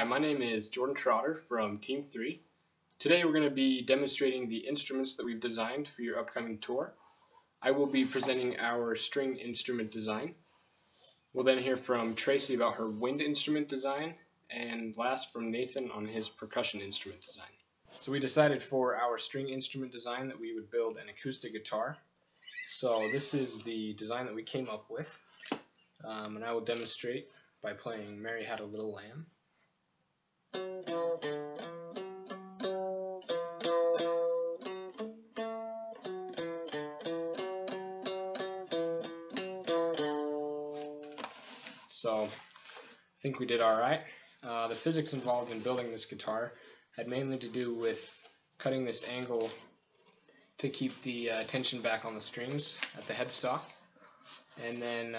Hi, my name is Jordan Trotter from Team 3. Today we're going to be demonstrating the instruments that we've designed for your upcoming tour. I will be presenting our string instrument design. We'll then hear from Tracy about her wind instrument design, and last from Nathan on his percussion instrument design. So we decided for our string instrument design that we would build an acoustic guitar. So this is the design that we came up with, and I will demonstrate by playing Mary Had a Little Lamb. So I think we did alright. The physics involved in building this guitar had mainly to do with cutting this angle to keep the tension back on the strings at the headstock. And then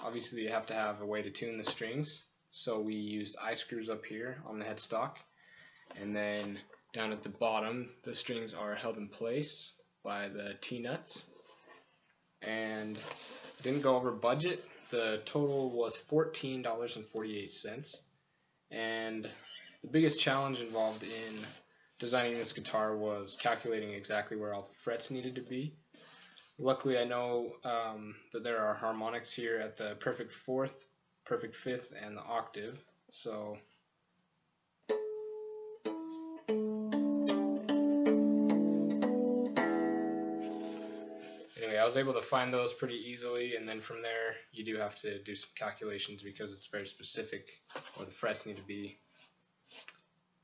obviously you have to have a way to tune the strings. So we used eye screws up here on the headstock. And then down at the bottom the strings are held in place by the T-nuts. And I didn't go over budget. The total was $14.48, and the biggest challenge involved in designing this guitar was calculating exactly where all the frets needed to be. Luckily I know that there are harmonics here at the perfect fourth, perfect fifth, and the octave, so anyway, I was able to find those pretty easily, and then from there you do have to do some calculations because it's very specific where the frets need to be.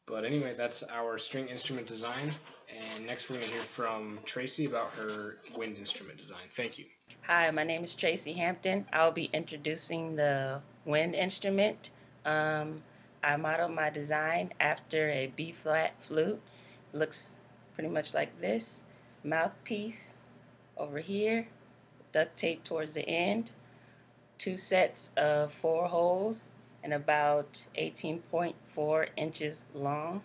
But anyway, that's our string instrument design, and next we're going to hear from Tracy about her wind instrument design. Thank you. Hi, my name is Tracy Hampton. I'll be introducing the wind instrument. I modeled my design after a B-flat flute. It looks pretty much like this. Mouthpiece over here, duct tape towards the end, 2 sets of 4 holes, and about 18.4 inches long.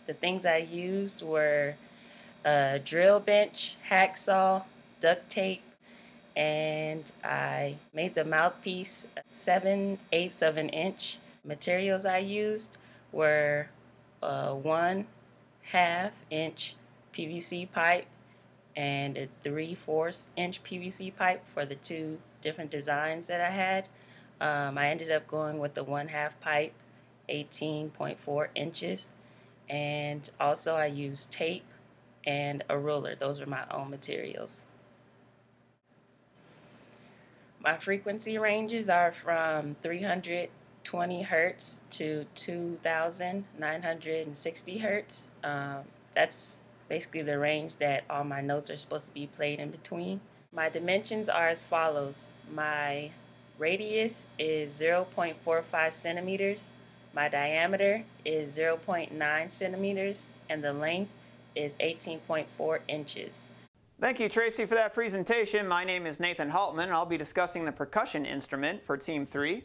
The things I used were a drill bench, hacksaw, duct tape, and I made the mouthpiece 7/8 of an inch. Materials I used were 1/2 inch PVC pipe and a 3/4 inch PVC pipe for the 2 different designs that I had. I ended up going with the 1/2 pipe, 18.4 inches, and also I used tape and a ruler. Those are my own materials. My frequency ranges are from 320 hertz to 2,960 hertz. That's basically the range that all my notes are supposed to be played in between. My dimensions are as follows. My radius is 0.45 centimeters, my diameter is 0.9 centimeters, and the length is 18.4 inches. Thank you, Tracy, for that presentation. My name is Nathan Haltman, and I'll be discussing the percussion instrument for Team 3.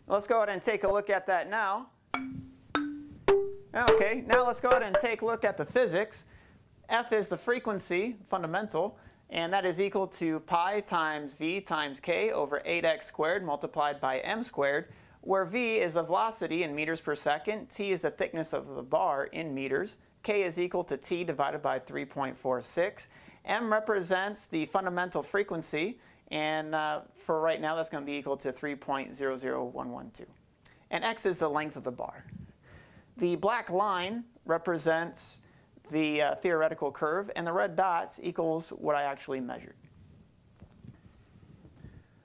Let's go ahead and take a look at that now. Okay, now let's go ahead and take a look at the physics. F is the frequency, fundamental, and that is equal to pi times v times k over 8x squared multiplied by m squared, where v is the velocity in meters per second, t is the thickness of the bar in meters, k is equal to t divided by 3.46, m represents the fundamental frequency, and for right now that's going to be equal to 3.00112. And x is the length of the bar. The black line represents the theoretical curve, and the red dots equals what I actually measured.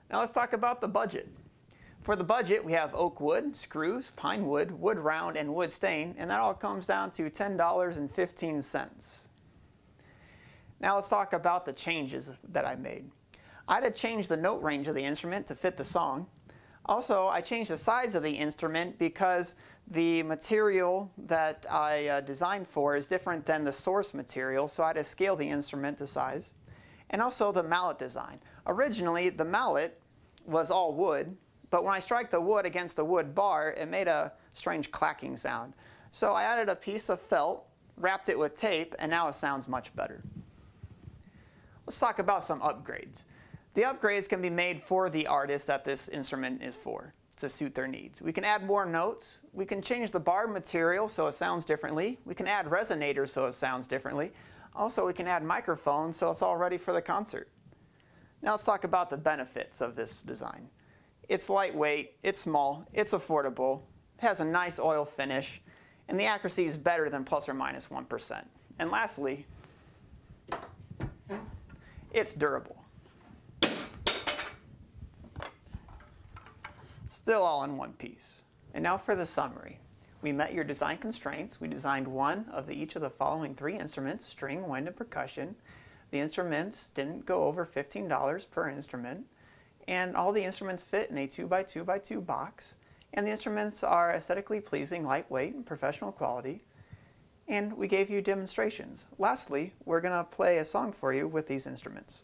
Now let's talk about the budget. For the budget, we have oak wood, screws, pine wood, wood round, and wood stain, and that all comes down to $10.15. Now let's talk about the changes that I made. I had to change the note range of the instrument to fit the song. Also, I changed the size of the instrument because the material that I designed for is different than the source material, so I had to scale the instrument to size. And also the mallet design. Originally, the mallet was all wood, but when I strike the wood against the wood bar, it made a strange clacking sound. So I added a piece of felt, wrapped it with tape, and now it sounds much better. Let's talk about some upgrades. The upgrades can be made for the artist that this instrument is for. to suit their needs. We can add more notes. We can change the bar material so it sounds differently. We can add resonators so it sounds differently. Also, we can add microphones so it's all ready for the concert. Now let's talk about the benefits of this design. It's lightweight, it's small, it's affordable, it has a nice oil finish, and the accuracy is better than plus or minus 1%. And lastly, it's durable. Still all in one piece. And now for the summary. We met your design constraints. We designed one of each of the following 3 instruments, string, wind, and percussion. The instruments didn't go over $15 per instrument. And all the instruments fit in a 2x2x2 box. And the instruments are aesthetically pleasing, lightweight, and professional quality. And we gave you demonstrations. Lastly, we're going to play a song for you with these instruments.